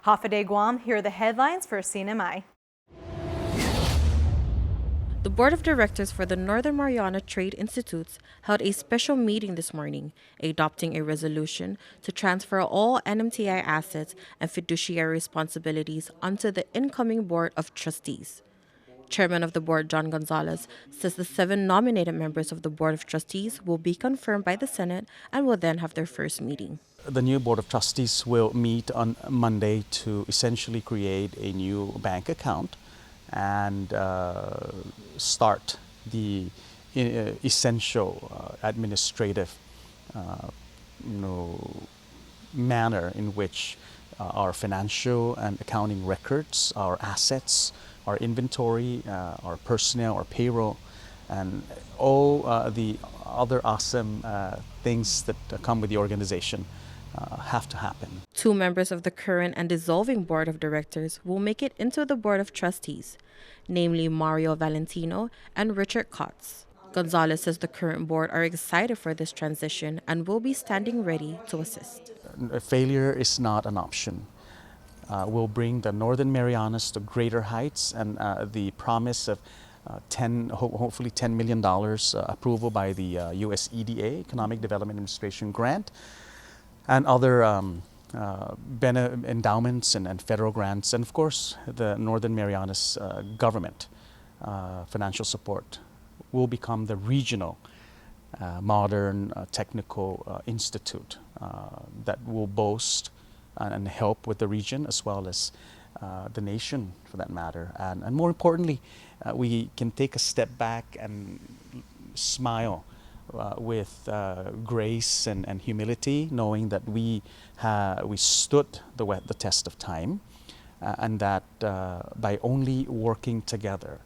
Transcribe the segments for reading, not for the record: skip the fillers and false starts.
Hafa Guam, here are the headlines for CNMI. The Board of Directors for the Northern Mariana Trade Institutes held a special meeting this morning, adopting a resolution to transfer all NMTI assets and fiduciary responsibilities onto the incoming Board of Trustees. Chairman of the board, John Gonzalez, says the 7 nominated members of the Board of Trustees will be confirmed by the Senate and will then have their first meeting. The new Board of Trustees will meet on Monday to essentially create a new bank account and start the essential administrative manner in which our financial and accounting records, our assets, our inventory, our personnel, our payroll, and all the other awesome things that come with the organization have to happen. 2 members of the current and dissolving Board of Directors will make it into the Board of Trustees, namely Mario Valentino and Richard Kotz. Gonzalez says the current board are excited for this transition and will be standing ready to assist. Failure is not an option. We'll bring the Northern Marianas to greater heights, and the promise of hopefully $10 million approval by the US EDA, Economic Development Administration grant, and other endowments and federal grants, and of course the Northern Marianas government financial support will become the regional modern technical institute that will boast and help with the region as well as the nation for that matter. And more importantly, we can take a step back and smile with grace and humility, knowing that we stood the test of time, and that by only working together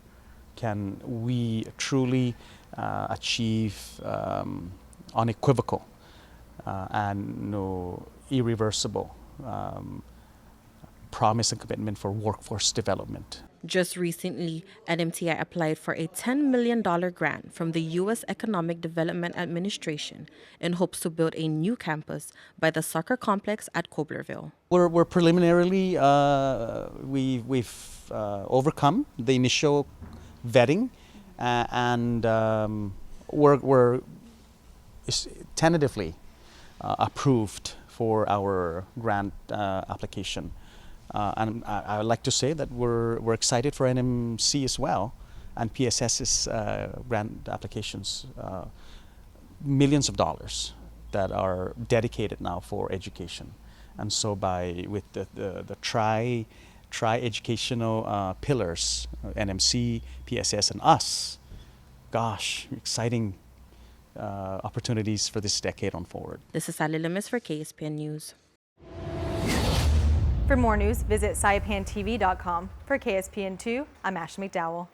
can we truly achieve unequivocal and irreversible promise and commitment for workforce development. Just recently, NMTI applied for a $10 million grant from the U.S. Economic Development Administration in hopes to build a new campus by the soccer complex at Coblerville. We're preliminarily, we've overcome the initial vetting, and we're tentatively approved for our grant application. And I would like to say that we're excited for NMC as well, and PSS's grant applications, millions of dollars that are dedicated now for education. And so with the tri-educational pillars, NMC, PSS, and us, gosh, exciting opportunities for this decade on forward. This is Sally Limis for KSPN News. For more news, visit saipantv.com. For KSPN2, I'm Ashley McDowell.